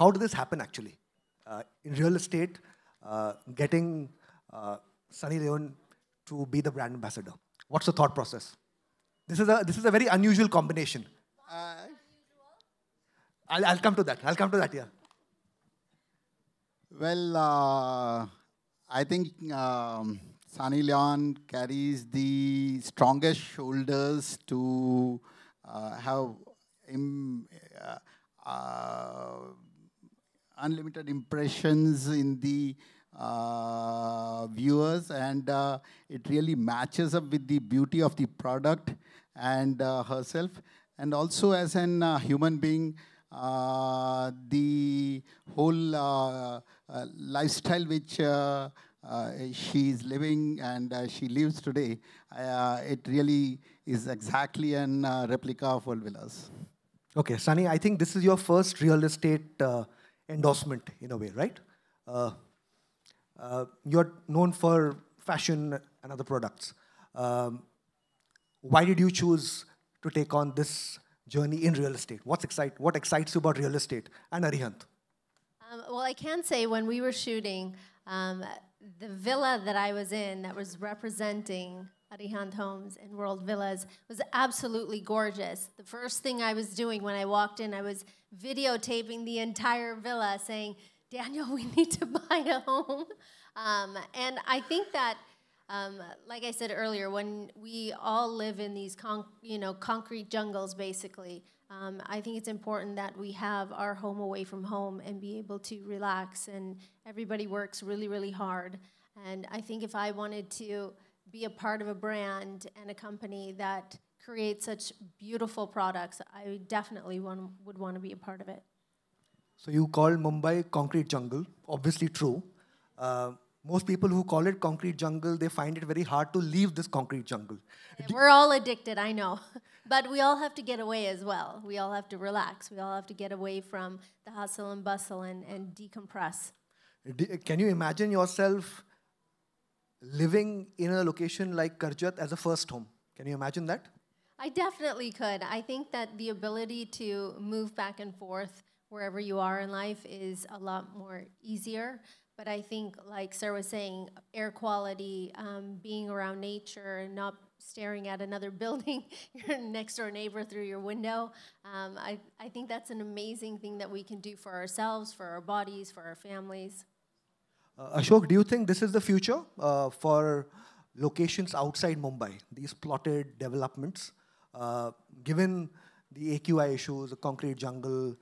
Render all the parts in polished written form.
how did this happen actually? In real estate, getting Sunny Leone to be the brand ambassador. What's the thought process? This is a very unusual combination. Uh, I'll come to that. I'll come to that. Yeah. well, I think Sunny Leon carries the strongest shoulders to have Im, unlimited impressions in the viewers, and it really matches up with the beauty of the product and herself, and also as an human being, the whole lifestyle which she is living and she lives today, it really is exactly an replica of World Villas. Okay, Sunny, I think this is your first real estate endorsement in a way, right? You're known for fashion and other products. Why did you choose to take on this journey in real estate? What excites you about real estate and Arihant? Well, I can say when we were shooting, the villa that I was in that was representing Arihant Homes and World Villas was absolutely gorgeous. The first thing I was doing when I walked in, I was videotaping the entire villa saying, Daniel, we need to buy a home. And I think that, like I said earlier, when we all live in these concrete jungles, basically, I think it's important that we have our home away from home and be able to relax. And everybody works really, really hard. And I think if I wanted to be a part of a brand and a company that creates such beautiful products, I definitely would want to be a part of it. So you call Mumbai concrete jungle, obviously true. Most people who call it concrete jungle, they find it very hard to leave this concrete jungle. We're all addicted, I know. But we all have to get away as well. We all have to relax. We all have to get away from the hustle and bustle and decompress. Can you imagine yourself living in a location like Karjat as a first home? Can you imagine that? I definitely could. I think that the ability to move back and forth wherever you are in life is a lot more easier. But I think, like Sir was saying, air quality, being around nature and not staring at another building, your next door neighbor through your window, I think that's an amazing thing that we can do for ourselves, for our bodies, for our families. Ashok, do you think this is the future for locations outside Mumbai, these plotted developments, given the AQI issues, the concrete jungle,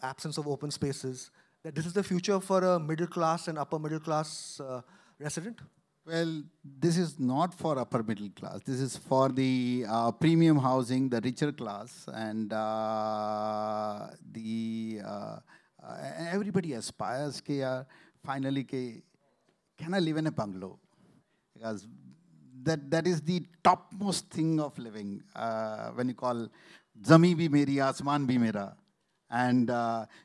absence of open spaces, that this is the future for a middle class and upper middle class resident? Well, this is not for upper middle class. This is for the premium housing, the richer class, and everybody aspires ke finally can I live in a bungalow? Because that is the topmost thing of living. When you call Zami bhi meri, Asman bhi mera, and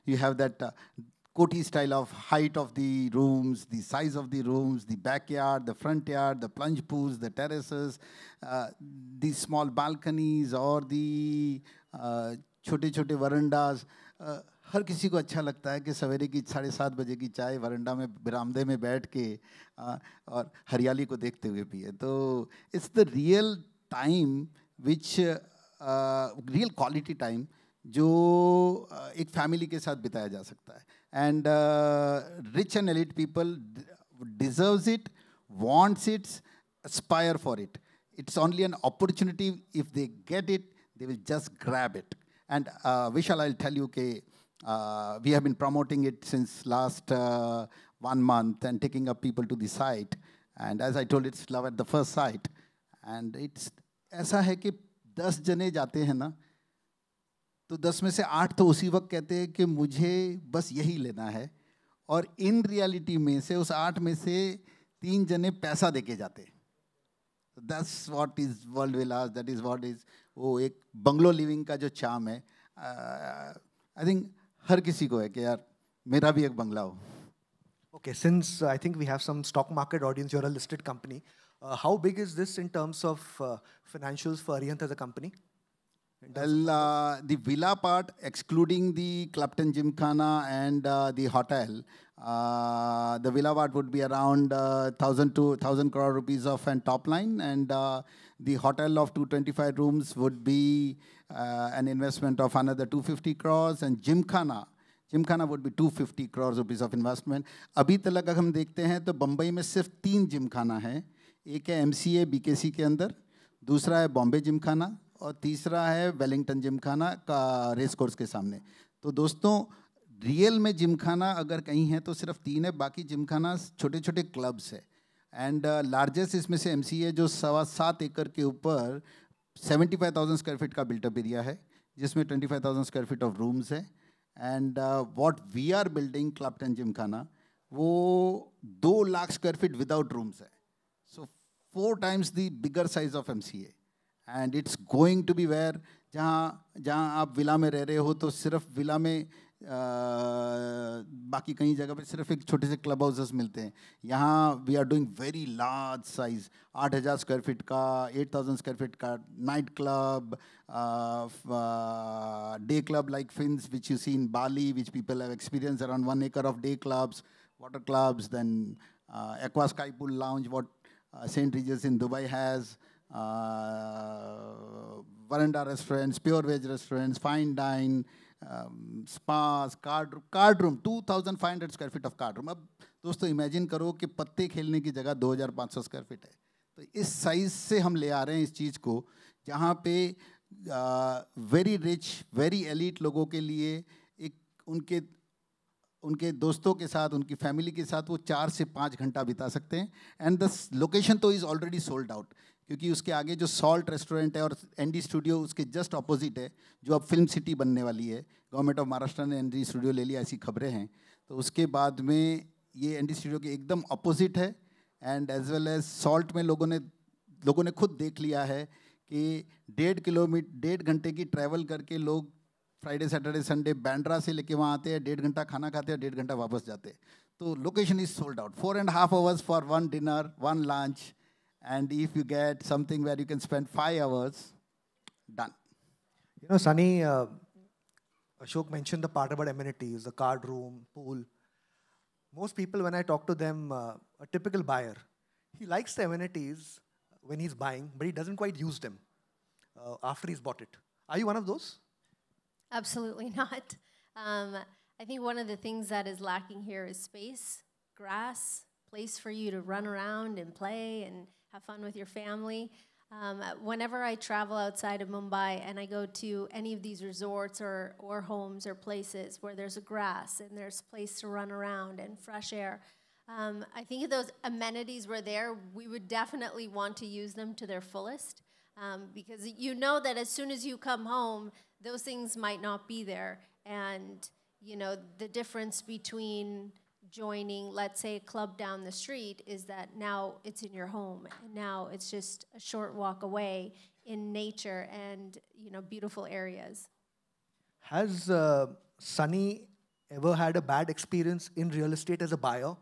you have that Koti style of height of the rooms, the size of the rooms, the backyard, the front yard, the plunge pools, the terraces, the small balconies or the छोटे-छोटे verandas. हर किसी को अच्छा लगता है कि सवेरे की 7:30 बजे की चाय वरंडा में बरामदे में बैठ के और हरियाली को देखते हुए पिए. तो it's the real time which real quality time जो एक फैमिली के साथ बिताया जा सकता है. And rich and elite people deserves it, wants it, aspire for it. It's only an opportunity. If they get it, they will just grab it. And Vishal, I'll tell you, we have been promoting it since last 1 month and taking up people to the site. And as I told, it's love at the first sight. And it's ऐसा है कि 10 जने जाते हैं ना, तो 10 में से 8 तो उसी वक्त कहते हैं कि मुझे बस यही लेना है, और इन रियलिटी में से उस 8 में से 3 जने पैसा देके जाते हैं. That's what is World Villas, that is what is वो एक बंगलो लिविंग का जो चार्म है. I think हर किसी को है कि यार मेरा भी एक बंगला हो. Okay, since I think we have some stock market audience, you're a listed company. How big is this in terms of financials for Arihant as a company? Well, the villa part, excluding the Clapton Gymkhana and the hotel, the villa part would be around 1,000 crore rupees of an top line, and the hotel of 225 rooms would be an investment of another 250 crores, and Gymkhana would be 250 crores rupees of investment. अभी तक अगर हम देखते हैं तो बम्बई में सिर्फ 3 जिमखाना है. एक है MCA BKC के अंदर, दूसरा है बॉम्बे जिमखाना और तीसरा है वेलिंगटन जिमखाना का रेस कोर्स के सामने. तो दोस्तों रियल में जिमखाना अगर कहीं है तो सिर्फ 3 है, बाकी जिमखाना छोटे छोटे क्लब्स है. एंड लार्जेस्ट इसमें से MCA जो 7.25 एकड़ के ऊपर 75,000 स्क्वायर फीट का बिल्टअप एरिया है, जिसमें 25,000 स्क्वायर फीट ऑफ रूम्स है. And what we are building Clapton Gymkhana वो 2 lakh square feet without rooms है. So 4 times the bigger size of MCA. And it's going to be where जहाँ आप विला में रह रहे हो तो सिर्फ विला में बाकी कई जगह पे सिर्फ एक छोटे से क्लब हाउसेस मिलते हैं. यहाँ we are doing very large size, 8,000 square feet का, 8,000 स्क्वायर फीट का night club, day club like Fins which you see in Bali, which people have experienced, around 1 acre of day clubs, water clubs, then aqua sky pool lounge what St. Regis in Dubai has, veranda restaurants, pure veg restaurants, fine dine, spas, card room, 2,500 square फीट of card room. अब दोस्तों imagine करो कि पत्ते खेलने की जगह 2,500 square feet है. तो इस साइज से हम ले आ रहे हैं इस चीज़ को, जहाँ पे वेरी रिच वेरी एलीट लोगों के लिए एक उनके दोस्तों के साथ, उनकी फैमिली के साथ वो 4 से 5 घंटा बिता सकते हैं. एंड द लोकेशन तो इज़ ऑलरेडी सोल्ड आउट, क्योंकि उसके आगे जो सॉल्ट रेस्टोरेंट है और ND स्टूडियो उसके जस्ट ऑपोजिट है, जो अब फिल्म सिटी बनने वाली है. गवर्नमेंट ऑफ महाराष्ट्र ने ND स्टूडियो ले लिया, ऐसी खबरें हैं. तो उसके बाद में ये ND स्टूडियो के एकदम अपोजिट है. And as well as salt में लोगों ने खुद देख लिया है कि 1.5 घंटे की ट्रैवल करके लोग फ्राइडे सैटरडे संडे बैंड्रा से लेके वहाँ आते हैं, 1.5 घंटा खाना खाते हैं, 1.5 घंटा वापस जाते हैं. तो location is sold out. 4.5 hours for 1 dinner, 1 lunch, and if you get something where you can spend 5 hours, done. You know, Sunny, Ashok mentioned the part about amenities, the card room, pool. Most people, when I talk to them, a typical buyer, he likes the amenities when he's buying, but he doesn't quite use them after he's bought it. Are you one of those? Absolutely not. I think one of the things that is lacking here is space, grass, place for you to run around and play and have fun with your family. Whenever I travel outside of Mumbai and I go to any of these resorts or homes or places where there's a grass and there's place to run around and fresh air, I think if those amenities were there, we would definitely want to use them to their fullest. Because you know that as soon as you come home, those things might not be there. And, you know, the difference between joining, let's say, a club down the street is that now it's in your home. And now it's just a short walk away in nature and, you know, beautiful areas. Has Sunny ever had a bad experience in real estate as a buyer?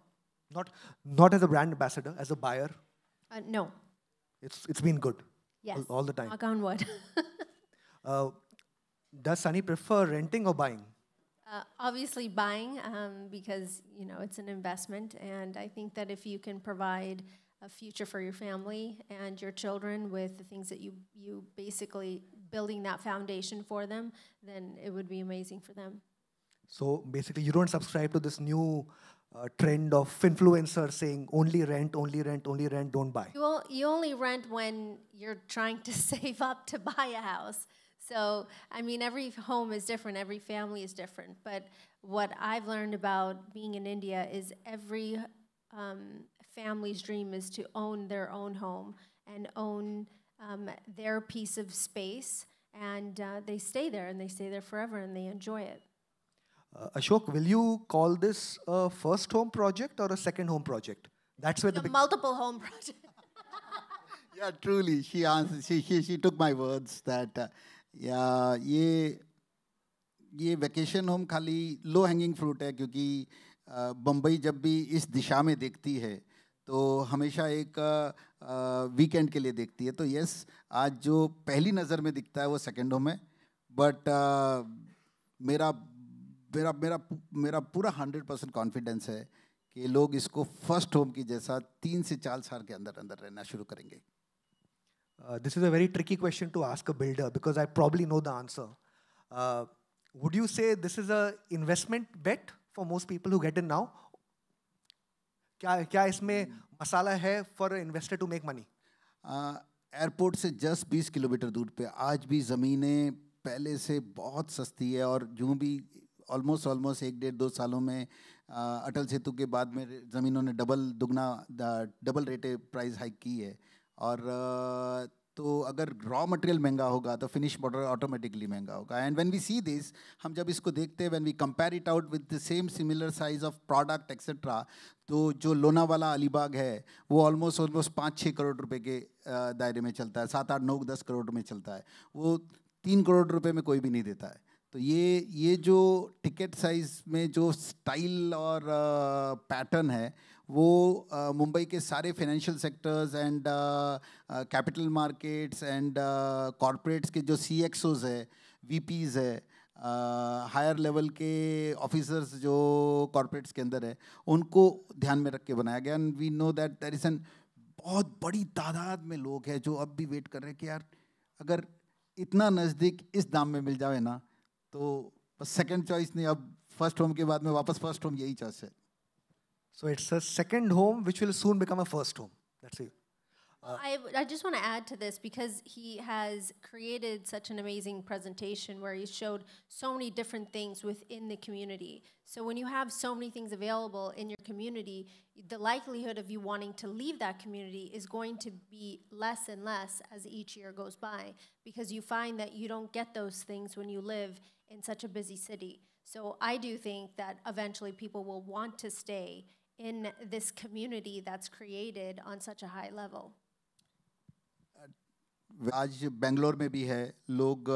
Not as a brand ambassador, as a buyer? No. It's been good. Yes. All the time. Knock on wood. Does Sunny prefer renting or buying? Obviously buying, because, you know, it's an investment. And I think that if you can provide a future for your family and your children with the things that you basically building that foundation for them, then it would be amazing for them. So basically, you don't subscribe to this new trend of influencers saying only rent, only rent, only rent, don't buy. You only rent when you're trying to save up to buy a house. So, I mean, every home is different, every family is different. But what I've learned about being in India is every family's dream is to own their own home and own their piece of space. And they stay there, and they stay there forever, and they enjoy it. Ashok, will you call this a first home project or a second home project? That's where the multiple home project. Yeah, truly, she answered. She took my words that ये vacation home खाली low hanging fruit है, क्योंकि बम्बई जब भी इस दिशा में देखती है तो हमेशा एक वीकेंड के लिए देखती है. तो यस, आज जो पहली नज़र में दिखता है वो सेकेंड होम है, बट मेरा मेरा मेरा मेरा पूरा 100% कॉन्फिडेंस है कि लोग इसको फर्स्ट होम की जैसा 3 से 4 साल के अंदर अंदर रहना शुरू करेंगे. This is a very tricky question to ask a builder because I probably know the answer. Would you say this is a investment bet for most people who get in now? क्या इसमें मसाला है for an investor to make money? Airport से just 20 kilometre दूर पे आज भी ज़मीनें पहले से बहुत सस्ती है और यूँ भी ऑलमोस्ट 1-1.5-2 सालों में अटल सेतु के बाद में ज़मीनों ने डबल रेटे प्राइस हाइक की है. और तो अगर रॉ मटेरियल महंगा होगा तो फिनिश प्रोडक्ट ऑटोमेटिकली महंगा होगा. And when we see this, हम जब इसको देखते हैं, when we compare it out with the same similar size of product etcetera, तो जो लोनावाला अलीबाग है वो ऑलमोस्ट 5-6 करोड़ रुपए के दायरे में चलता है, 7-8-9-10 करोड़ में चलता है. वो 3 करोड़ रुपए में कोई भी नहीं देता है. तो ये जो टिकट साइज में जो स्टाइल और पैटर्न है वो मुंबई के सारे financial sectors and capital markets and corporates के जो CXOs है, VPs है, हायर लेवल के ऑफिसर्स जो कॉरपोरेट्स के अंदर है, उनको ध्यान में रख के बनाया गया. And we know that there is an बहुत बड़ी तादाद में लोग हैं जो अब भी वेट कर रहे हैं कि यार अगर इतना नज़दीक इस दाम में मिल जाए ना तो बस सेकंड चॉइस नहीं, अब फर्स्ट होम के बाद में वापस फर्स्ट होम यही चॉइस है. So it's a second home which will soon become a first home. That's it. I just want to add to this because he has created such an amazing presentation where he showed so many different things within the community. So when you have so many things available in your community, the likelihood of you wanting to leave that community is going to be less and less as each year goes by because you find that you don't get those things when you live in such a busy city. So I do think that eventually people will want to stay in this community that's created on such a high level. आज बेंगलोर में भी है, लोग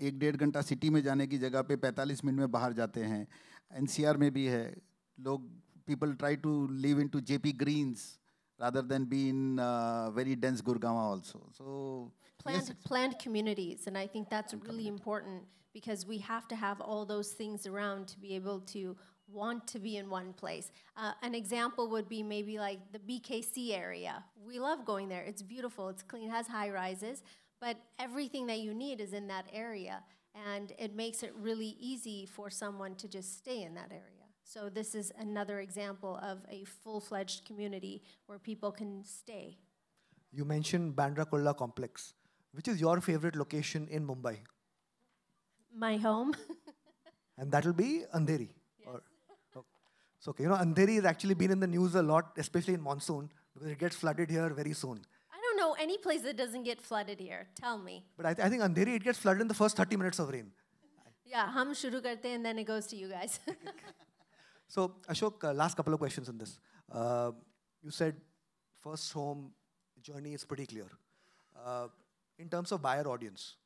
1-1.5 घंटा city में जाने की जगह पे 45 मिनट में बाहर जाते हैं. NCR में भी है, लोग people try to live in to JP Greens rather than be in very dense Gurgaon also. So planned communities, and I think that's really important because we have to have all those things around to be able to want to be in one place. An example would be maybe like the BKC area. We love going there. It's beautiful, it's clean, has high rises, but everything that you need is in that area, and it makes it really easy for someone to just stay in that area. So this is another example of a full-fledged community where people can stay. You mentioned Bandra Kurla complex. Which is your favorite location in Mumbai? My home. And that will be Andheri. So, okay, you know, Andheri has actually been in the news a lot, especially in monsoon, because it gets flooded here very soon. I don't know any place that doesn't get flooded here. Tell me. But I think Andheri, it gets flooded in the first 30 minutes of rain. Yeah, hum shuru karte and then it goes to you guys. So, Ashok, last couple of questions on this. You said first home journey is pretty clear. In terms of buyer audience,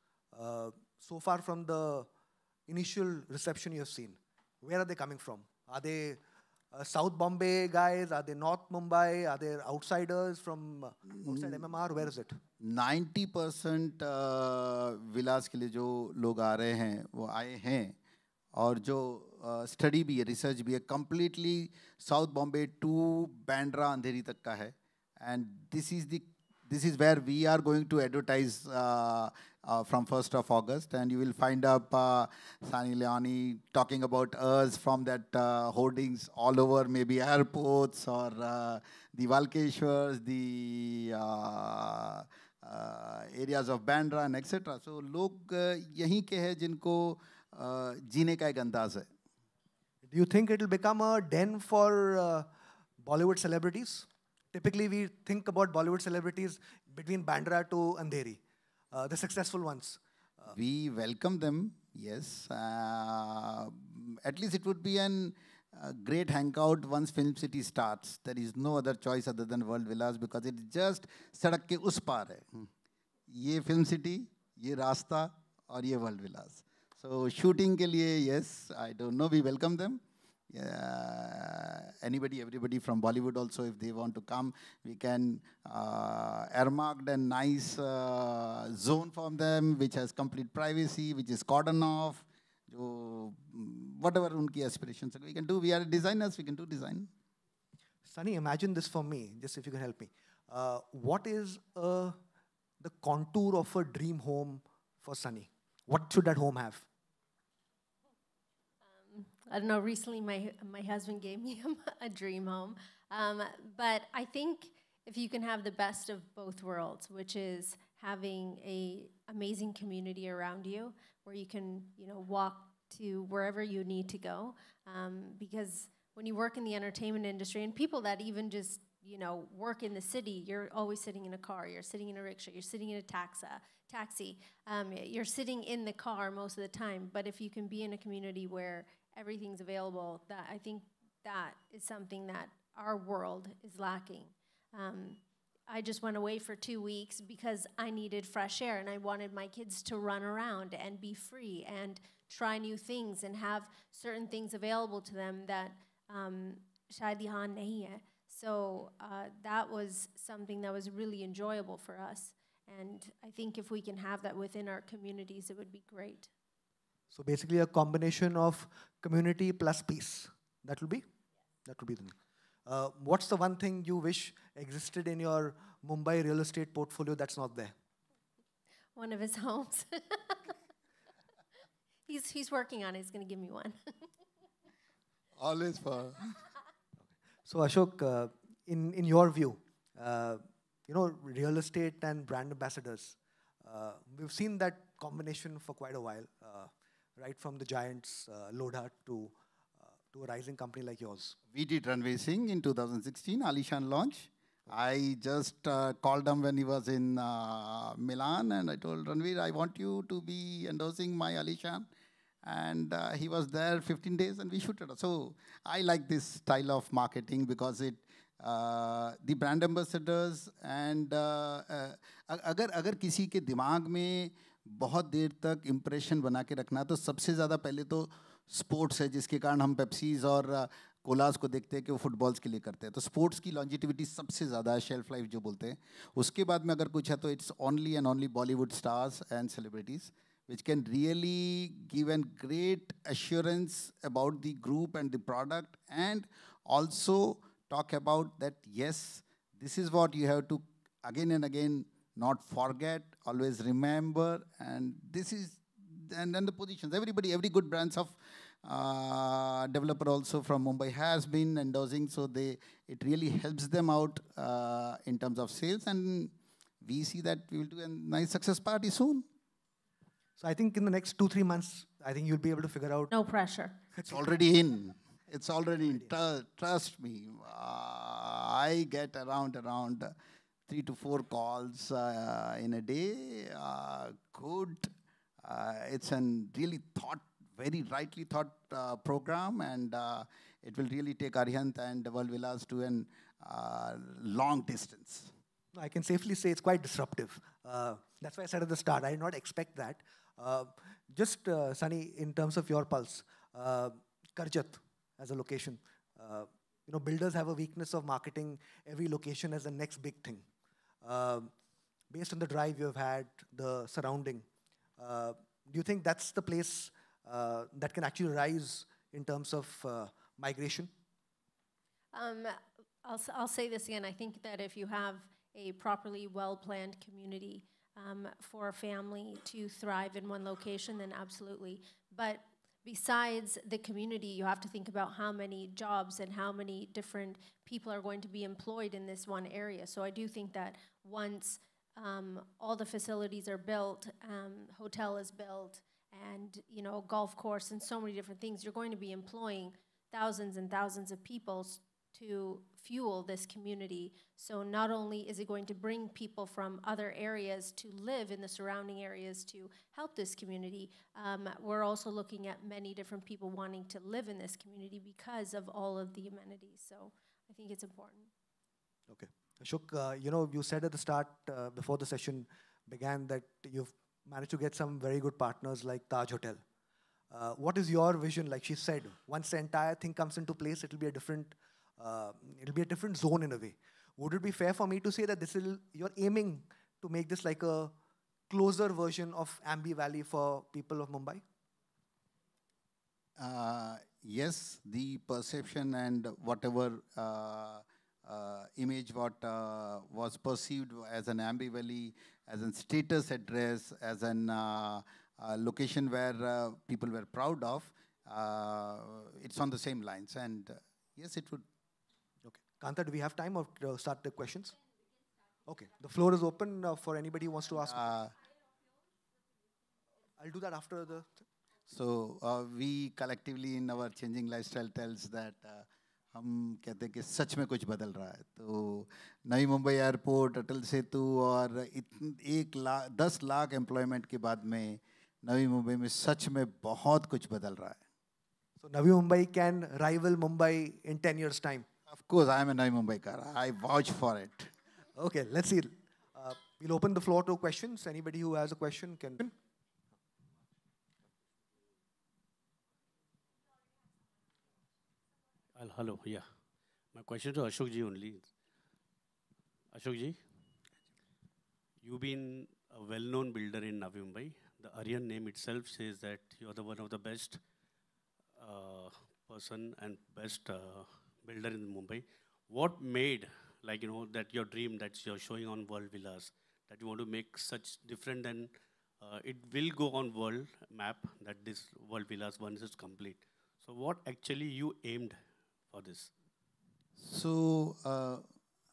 so far from the initial reception you have seen, where are they coming from? Are they South Bombay guys? Are they North Mumbai? Are they outsiders from outside MMR? Where is it? 90% विलास के लिए जो लोग आ रहे हैं वो आए हैं, और जो स्टडी भी है, रिसर्च भी है, completely south Bombay to Bandra Andheri तक का है. And this is where we are going to advertise from 1st of August, and you will find up Sunny Leone talking about us from that hoardings all over, maybe airports or the Valkeshwars, the areas of Bandra and etc. So लोग यहीं के हैं जिनको जीने का एक अंदाज है. Do you think it will become a den for Bollywood celebrities? Typically, we think about Bollywood celebrities between Bandra to Andheri, the successful ones. We welcome them, yes. At least it would be an great hangout once Film City starts. There is no other choice other than World Villas because it's just सड़क के उस पार है. ये Film City, ये रास्ता और ये World Villas. So shooting के लिए, yes, I don't know, we welcome them. Anybody, everybody from Bollywood also, if they want to come, we can earmark a nice zone for them, which has complete privacy, which is cordon off. Whatever unki aspirations we can do. We are designers, we can do design. Sunny, imagine this for me, just if you can help me. What is the contour of a dream home for Sunny? What should that home have? I don't know, recently my husband gave me a dream home. But I think if you can have the best of both worlds, which is having an amazing community around you where you can, walk to wherever you need to go. Because when you work in the entertainment industry, and people that even just, work in the city, you're always sitting in a car, you're sitting in a rickshaw, you're sitting in a taxi. You're sitting in the car most of the time. But if you can be in a community where everything's available, I think that is something that our world is lacking. I just went away for 2 weeks because I needed fresh air and I wanted my kids to run around and be free and try new things and have certain things available to them that shayad yahan nahi hai. So that was something that was really enjoyable for us. And I think if we can have that within our communities, it would be great. So basically a combination of community plus peace. That will be the thing. What's the one thing you wish existed in your Mumbai real estate portfolio that's not there? One of his homes. He's working on it. He's going to give me one. Always for. So Ashok, in your view, real estate and brand ambassadors, we've seen that combination for quite a while, right from the giants, Lodha, to a rising company like yours. We did Unveiling in 2016, Alishan launch. I just called him when he was in Milan, and I told Ranveer, I want you to be endorsing my Alishan. And he was there 15 days, and we shoot it. So I like this style of marketing because it the brand ambassadors and अगर किसी के दिमाग में बहुत देर तक impression बना के रखना, तो सबसे ज़्यादा पहले तो स्पोर्ट्स है, जिसके कारण हम पेप्सीज और कोलास को देखते हैं कि वो फुटबॉल्स के लिए करते हैं. तो स्पोर्ट्स की लॉन्जिटिविटी सबसे ज़्यादा है, शेल्फ लाइफ जो बोलते हैं. उसके बाद में अगर कुछ है तो it's only and only Bollywood stars and celebrities which can really give a great assurance about the group and the product, and also talk about that, yes, this is what you have to again and again not forget, always remember, and this is, and then the positions. Every good brands of developer also from Mumbai has been endorsing, so it really helps them out in terms of sales, and we see that we will do a nice success party soon. So I think in the next 2-3 months, I think you'll be able to figure out. No pressure. It's already in. It's already in. Trust me. I get around 3 to 4 calls in a day. Good. It's a really very rightly thought program, and it will really take Arihant and World Villas to a long distance. I can safely say it's quite disruptive. That's why I said at the start, I did not expect that. Sunny, in terms of your pulse, Karjat as a location, builders have a weakness of marketing every location as the next big thing. Based on the drive you have had, the surrounding, do you think that's the place that can actually rise in terms of migration? I'll say this again. I think that if you have a properly well-planned community for a family to thrive in one location, then absolutely. But besides the community, you have to think about how many jobs and how many different people are going to be employed in this one area. So I do think that once all the facilities are built, hotel is built, and golf course and so many different things, you're going to be employing thousands and thousands of people to fuel this community. So not only is it going to bring people from other areas to live in the surrounding areas to help this community, we're also looking at many different people wanting to live in this community because of all of the amenities. So I think it's important. Okay. Ashok, you said at the start, before the session began, that you've managed to get some very good partners like Taj Hotel. What is your vision? Like she said, once the entire thing comes into place, it'll be a different zone in a way. Would it be fair for me to say that you're aiming to make this like a closer version of Ambi Valley for people of Mumbai? Yes, the perception and whatever image what was perceived as an Ambi Valley, as a status address, as an location where people were proud of, it's on the same lines. And yes, it would. Okay. Kanta, do we have time or start the questions? Okay. The floor is open for anybody who wants to ask. I'll do that after the... So we collectively in our changing lifestyle tells that हम कहते हैं कि सच में कुछ बदल रहा है. तो नई मुंबई एयरपोर्ट, अटल सेतु और 10 लाख एम्प्लॉयमेंट के बाद में नवी मुंबई में सच में बहुत कुछ बदल रहा है. So Navi Mumbai can rival Mumbai in 10 years' time. Of course, I am a Navi Mumbaikar. I vouch for it. Okay, let's see. We'll open the floor to questions. Anybody who has a question can... Hello, yeah. My question to Ashok ji only. Ashok ji, you've been a well-known builder in Navi Mumbai. The Aryan name itself says that you're one of the best person and best builder in Mumbai. What made, like, that your dream that you're showing on World Villas, that you want to make such different than it will go on world map that this World Villas once is complete. So what actually you aimed for this? So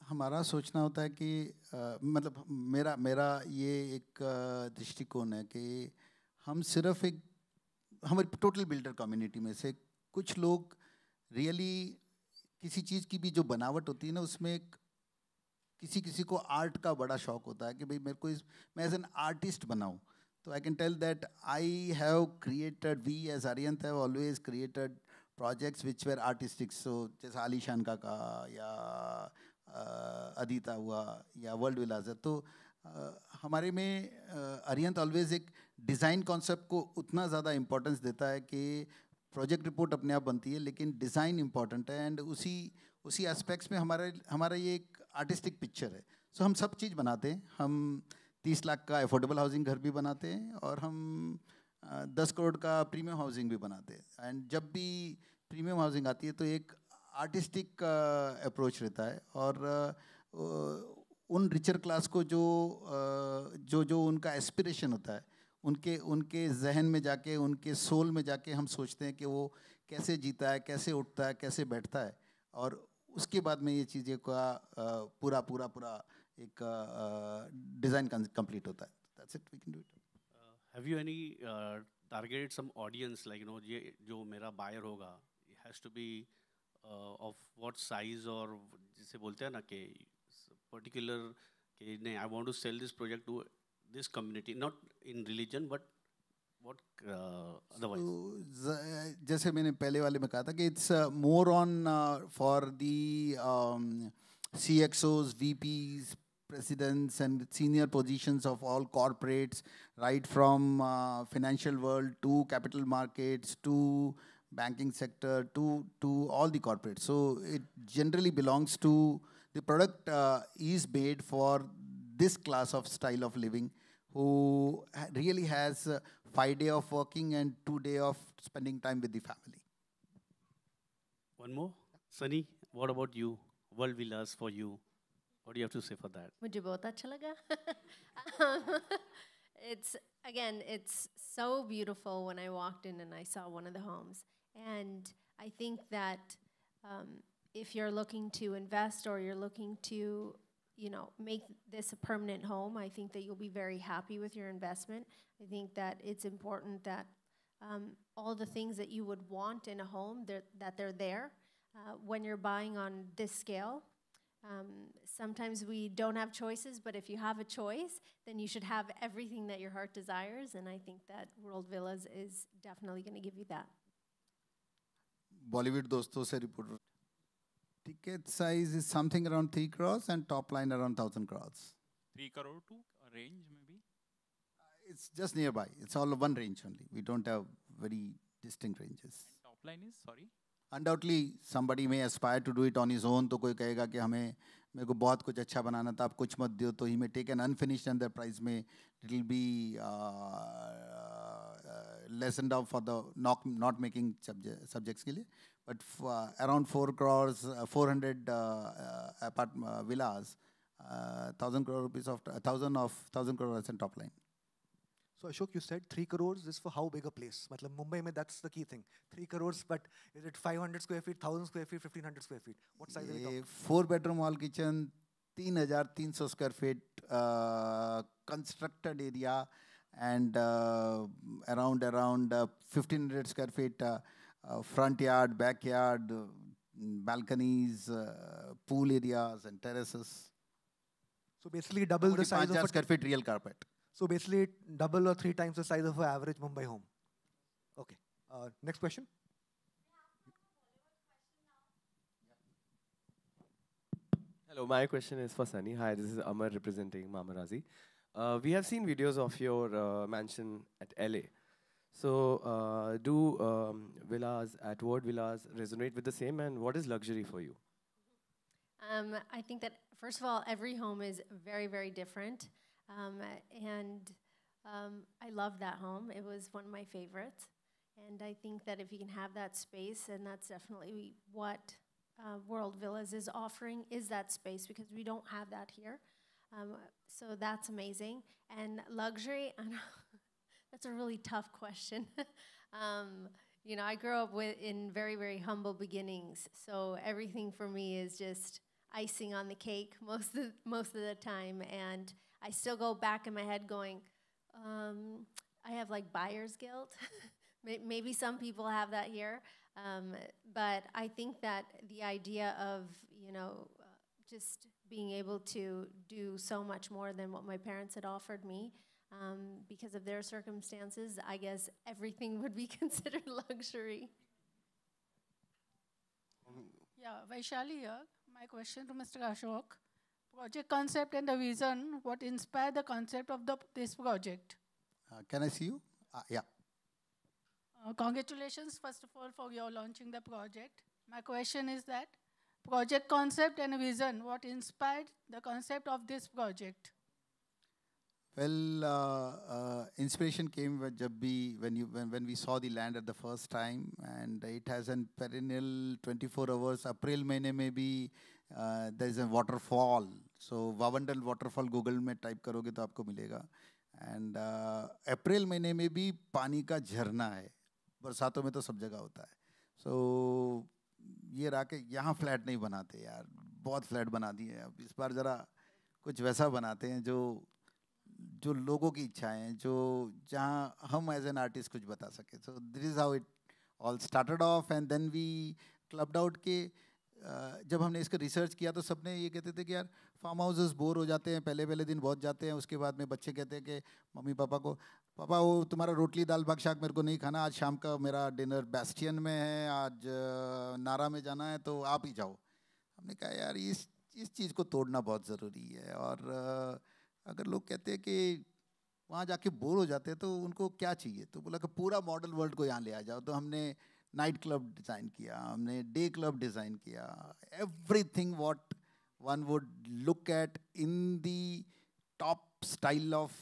हमारा सोचना होता है कि मतलब मेरा ये एक दृष्टिकोण है कि हम सिर्फ एक हमारी टोटल बिल्डर कम्युनिटी में से कुछ लोग रियली किसी चीज़ की भी जो बनावट होती है ना उसमें एक किसी को आर्ट का बड़ा शौक होता है कि भाई मेरे को मैं एज एन आर्टिस्ट बनाऊँ. तो I can tell that I have created, we as Aryan have always created projects which were artistic. So जैसे आलीशान का या अदिता हुआ या वर्ल्ड विलास है. तो हमारे में अरियंत ऑलवेज एक डिज़ाइन कॉन्सेप्ट को उतना ज़्यादा इम्पोर्टेंस देता है कि प्रोजेक्ट रिपोर्ट अपने आप बनती है लेकिन डिज़ाइन इम्पोर्टेंट है. एंड उसी एस्पेक्ट्स में हमारा ये एक आर्टिस्टिक पिक्चर है. सो हम सब चीज़ बनाते हैं. हम 30 लाख का अफोर्डेबल हाउसिंग घर भी बनाते हैं और हम 10 करोड़ का प्रीमियम हाउसिंग भी बनाते हैं. एंड जब भी प्रीमियम हाउसिंग आती है तो एक आर्टिस्टिक अप्रोच रहता है और उन रिचर क्लास को जो उनका एस्पिरेशन होता है उनके जहन में जाके, उनके सोल में जाके हम सोचते हैं कि वो कैसे जीता है, कैसे उठता है, कैसे बैठता है. और उसके बाद में ये चीज़ें का पूरा एक डिज़ाइन कंप्लीट होता है. That's it, we can do it. Have you any targeted some audience, like, ये जो मेरा buyer होगा, it has to be of what size, or जिसे बोलते हैं ना कि particular कि नहीं, I want to sell this project to this community, not in religion, but what otherwise? So, जैसे मैंने पहले वाले में कहा था कि it's more on for the CXOs, VPs, presidents and senior positions of all corporates, right from financial world to capital markets to banking sector to all the corporates. So it generally belongs to, the product is made for this class of style of living who really has 5 days of working and 2 days of spending time with the family. One more. Sunny, what about you? World Villas for you. What do you have to say for that? मुझे बहुत अच्छा लगा. It's so beautiful when I walked in and I saw one of the homes. And I think that if you're looking to invest or you're looking to, make this a permanent home, I think that you'll be very happy with your investment. I think that it's important that all the things that you would want in a home, that they're there. When you're buying on this scale, sometimes we don't have choices, but if you have a choice, then you should have everything that your heart desires, and I think that World Villas is definitely going to give you that. Bollywood दोस्तों से report. Ticket size is something around 3 crores and top line around 1,000 crores. 3 crore to a range maybe? It's just nearby. It's all one range only. We don't have very distinct ranges. And top line is, sorry? Undoubtedly, somebody may aspire to do it on his own. तो कोई कहेगा कि हमें मेरे को बहुत कुछ अच्छा बनाना था, आप कुछ मत दियो, तो he may take an unfinished enterprise में it will be lessened out for the not making subjects के लिए. But around 4 crores, 400 villas, 1,000 crore rupees of 1,000 crores in top line. So Ashok, you said 3 crores is for how big a place? Matlab Mumbai mein that's the key thing. 3 crores, but is it 500 square feet, 1,000 square feet, 1,500 square feet? What size are we talking? 4-bedroom wall kitchen, 3,300 square feet constructed area, and around 1,500 square feet front yard, backyard, balconies, pool areas, and terraces. So basically double the size of 5,000 square feet real carpet. So basically double or 3 times the size of an average Mumbai home. Okay. Next question. Hello, my question is for Sunny. Hi, this is Amar representing Mamarazi. We have seen videos of your mansion at LA. So do villas, Atwood villas, resonate with the same, and what is luxury for you? I think that, first of all, every home is very, very different. I love that home. It was one of my favorites. And I think that if you can have that space, and that's definitely what World Villas is offering, is that space, because we don't have that here. So that's amazing. And luxury, I know, that's a really tough question. You know, I grew up in very, very humble beginnings. So everything for me is just icing on the cake most of the time. And I still go back in my head going, I have like buyer's guilt. Maybe some people have that here. But I think that the idea of, you know, just being able to do so much more than what my parents had offered me, because of their circumstances, I guess everything would be considered luxury. Yeah, Vaishali here. My question to Mr. Ashok. Project concept and the vision, what inspired the concept of this project? Can I see you? Yeah. Congratulations, first of all, for your launching the project. My question is that project concept and vision, what inspired the concept of this project? Well, inspiration came when we saw the land at the first time, and it has a perennial 24 hours. April महीने में भी there is a waterfall. So Vavandal waterfall Google में type करोगे तो आपको मिलेगा. And अप्रैल महीने में भी पानी का झरना है. बरसातों में तो सब जगह होता है. So ये रहा कि यहाँ फ्लैट नहीं बनाते यार, बहुत फ्लैट बना दिए. अब इस बार जरा कुछ वैसा बनाते हैं जो लोगों की इच्छाएं हैं, जो जहाँ हम एज एन आर्टिस्ट कुछ बता सके. So this is how it all started off, and then we clubbed out के जब हमने इसका रिसर्च किया तो सबने ये कहते थे कि यार फार्म हाउसेस बोर हो जाते हैं, पहले दिन बहुत जाते हैं, उसके बाद में बच्चे कहते हैं कि मम्मी पापा को, पापा वो तुम्हारा रोटली दाल भाग शाक मेरे को नहीं खाना, आज शाम का मेरा डिनर बेस्टियन में है, आज नारा में जाना है, तो आप ही जाओ. हमने कहा यार इस चीज़ को तोड़ना बहुत ज़रूरी है. और अगर लोग कहते हैं कि वहाँ जाके बोर हो जाते हैं तो उनको क्या चाहिए, तो बोला कि पूरा मॉडल वर्ल्ड को यहाँ ले आ जाओ. तो हमने नाइट क्लब डिज़ाइन किया, हमने डे क्लब डिज़ाइन किया. Everything what one would look at in the top style of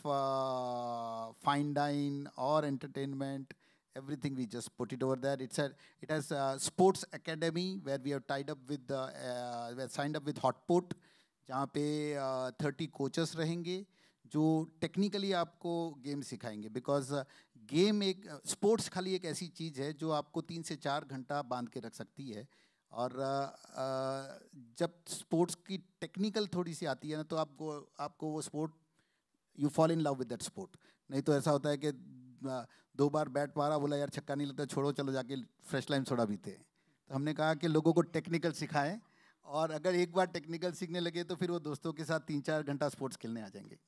fine dine or entertainment, everything we just put it over there. It has a sports academy where we have tied up with we have signed up with Hotpot, जहाँ पे 30 coaches रहेंगे जो technically आपको game सिखाएंगे. Because game एक sports खाली एक ऐसी चीज़ है जो आपको 3 से 4 घंटा बांध के रख सकती है. और जब स्पोर्ट्स की टेक्निकल थोड़ी सी आती है ना, तो आपको वो sport you fall in love with that sport. नहीं तो ऐसा होता है कि 2 बार बैट मारा, बोला यार छक्का नहीं लगता, छोड़ो चलो जाके फ्रेश लाइन सोडा पीते हैं. तो हमने कहा कि लोगों को टेक्निकल सिखाएं, और अगर एक बार टेक्निकल सीखने लगे तो फिर वो दोस्तों के साथ 3-4 घंटा स्पोर्ट्स खेलने आ जाएंगे.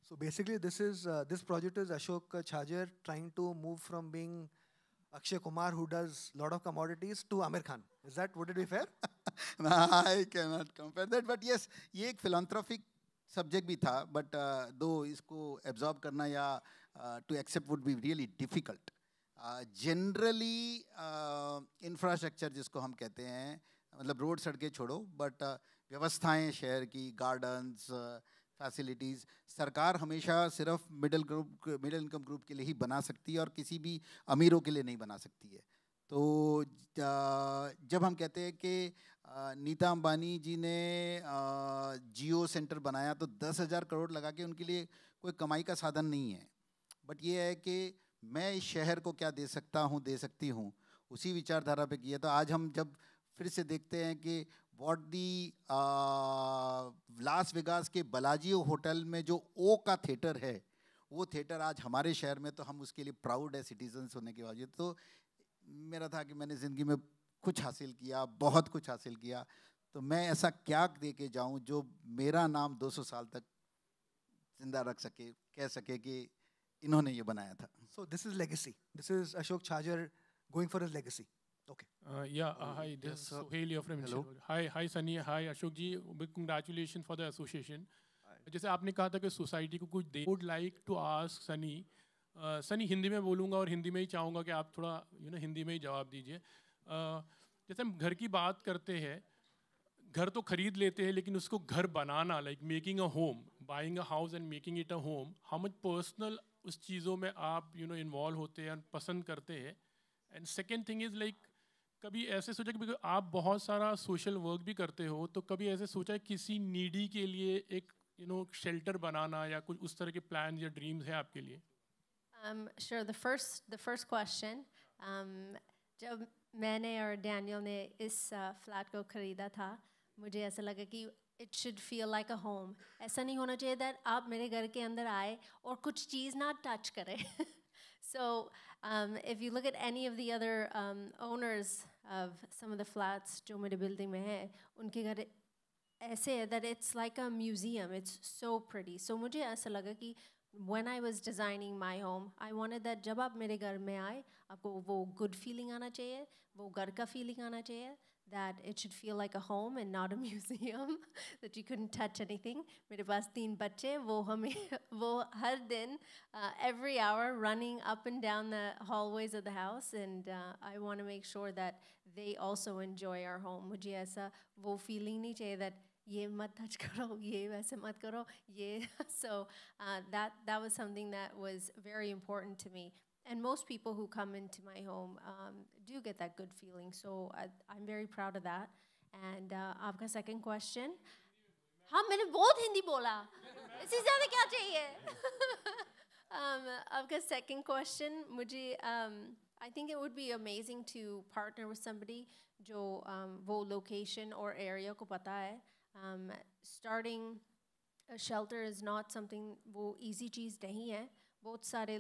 So basically this project is Ashok Chhajer trying to move from being Akshay Kumar, who does a lot of commodities, to Amir Khan. Would it be fair? I cannot compare that, but yes, ये एक philanthropic subject भी था, but though इसको absorb करना या to accept would be really difficult. Generally infrastructure जिसको हम कहते हैं, मतलब रोड सड़कें छोड़ो, बट व्यवस्थाएं शहर की, गार्डन्स, फैसिलिटीज़, सरकार हमेशा सिर्फ मिडिल इनकम ग्रुप के लिए ही बना सकती है और किसी भी अमीरों के लिए नहीं बना सकती है। तो जब हम कहते हैं कि नीता अंबानी जी ने जियो सेंटर बनाया तो 10,000 करोड़ लगा के उनके लिए कोई कमाई का साधन नहीं है, बट ये है कि मैं इस शहर को क्या दे सकता हूँ, दे सकती हूँ, उसी विचारधारा पे किया। तो आज हम जब फिर से देखते हैं कि व्हाट दी लास वेगास के बलाजियो होटल में जो ओ का थिएटर है, वो थिएटर आज हमारे शहर में, तो हम उसके लिए प्राउड है सिटीजन्स होने के बावजूद। तो मेरा था कि मैंने ज़िंदगी में कुछ हासिल किया, बहुत कुछ हासिल किया, तो मैं ऐसा क्या दे के जाऊँ जो मेरा नाम 200 साल तक जिंदा रख सके, कह सके कि इन्होंने ये बनाया था। So this is legacy. This is Ashok Chhajar going for his legacy. Okay. Hi, this yes, is sir. Sohail here from Hello. Institute. Hi, Sunny. Hi, Ashok ji. Big congratulations for the association. जैसे आपने कहा था कि society को कुछ दे, would like to ask Sunny, Sunny Hindi में बोलूँगा और हिंदी में ही चाहूँगा कि आप थोड़ा हिंदी में ही जवाब दीजिए। जैसे हम घर की बात करते हैं, घर तो खरीद लेते हैं, लेकिन उसको घर बनाना, like making a home, buying a house and making it a home, how much personal उस चीज़ों में आप इन्वॉल्व होते हैं, पसंद करते हैं। And second thing is like, कभी ऐसे सोचा कि आप बहुत सारा सोशल वर्क भी करते हो, तो कभी ऐसे सोचा है किसी नीडी के लिए एक शेल्टर बनाना या कुछ उस तरह के प्लान या ड्रीम्स है आपके लिए? Sure. The first question. जब मैंने और डैनियल ने इस फ्लैट को ख़रीदा था, मुझे ऐसा लगा कि it should feel like a home. ऐसा नहीं होना चाहिए that आप मेरे घर के अंदर आए और कुछ चीज़ ना टच करें. So if you look at any of the other owners of some of the flats जो मेरे building में है, उनके घर ऐसे है that it's like a museum. It's so pretty. So मुझे ऐसा लगा कि when I was designing my home, I wanted that जब आप मेरे घर में आए, आपको वो good feeling आना चाहिए, वो घर का feeling आना चाहिए, that it should feel like a home and not a museum, that you couldn't touch anything. मेरे पास 3 बच्चे, वो हर दिन every hour running up and down the hallways of the house, and I want to make sure that they also enjoy our home. मुझे ऐसा वो feeling नहीं चाहिए that ये मत touch करो, ये वैसे मत करो, ये. So that was something that was very important to me. And most people who come into my home do get that good feeling. So I'm very proud of that. And आपका second question? हाँ, मैंने बहुत हिंदी बोला. इससे ज़्यादा क्या चाहिए? आपका second question, मुझे I think it would be amazing to partner with somebody जो वो location or area को पता है. Starting a shelter is not something वो easy चीज़ नहीं है. बहुत सारे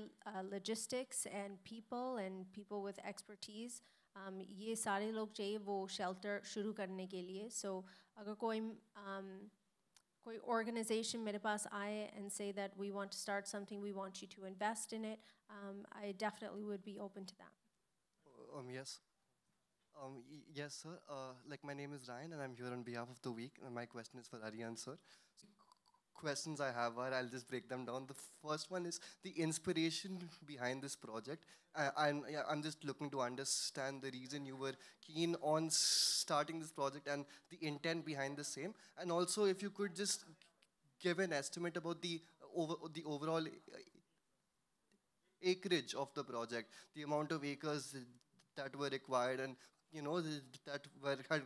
logistics and people with expertise, ये सारे लोग चाहिए वो shelter शुरू करने के लिए. So अगर कोई organization मेरे पास आए and say that we want to start something, we want you to invest in it, I definitely would be open to that. Yes. Yes, sir. Like my name is Ryan, and I'm here on behalf of the week. And my question is for Aryan, sir. Questions I have are, I'll just break them down. The first one is the inspiration behind this project. I'm just looking to understand the reason you were keen on starting this project and the intent behind the same. And also, if you could just give an estimate about the overall acreage of the project, the amount of acres that were required, and that had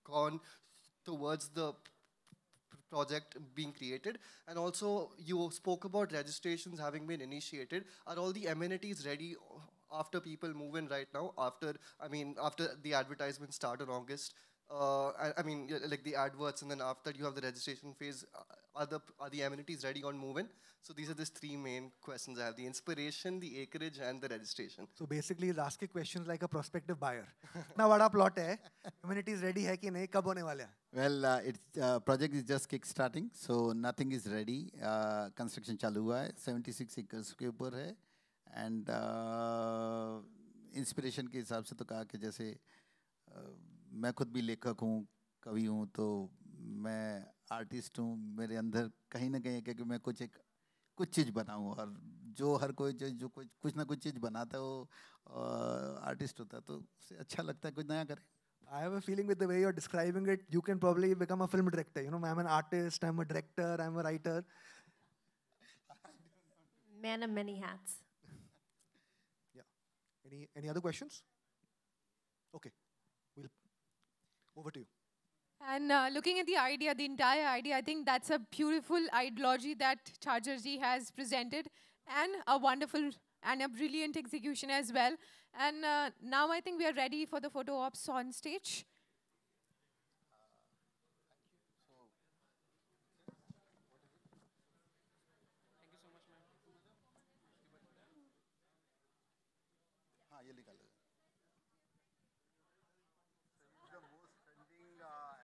gone towards the project being created. And also you spoke about registrations having been initiated. Are all the amenities ready after people move in right now, after the advertisements start in August? Like the adverts, and then after you have the registration phase, are the amenities ready on move-in? So these are the 3 main questions I have: the inspiration, the acreage, and the registration. So basically, he's asking questions like a prospective buyer. कितना बड़ा plot है? Amenities ready है कि नहीं? कब होने वाले हैं? Well, project is just kick-starting, so nothing is ready. Construction चालू हुआ है, 76 acres के ऊपर है, and inspiration के हिसाब से तो कहा कि जैसे मैं खुद भी लेखक हूँ, कवि हूँ, तो मैं आर्टिस्ट हूँ, मेरे अंदर कहीं ना कहीं कि मैं कुछ चीज़ बनाऊँ, और जो हर कोई जो कुछ ना कुछ चीज़ बनाता है वो आर्टिस्ट होता है, तो उसे अच्छा लगता है कुछ नया करे. I have a feeling with the way you're describing it, you can probably become a film director. You know, I'm an artist, I'm a director, I'm a writer. Man of many hats. Yeah. Any other questions? Okay. Over to you. And looking at the idea, the entire idea, I think that's a beautiful ideology that Chargerji has presented, and a wonderful and a brilliant execution as well. And now I think we are ready for the photo ops on stage.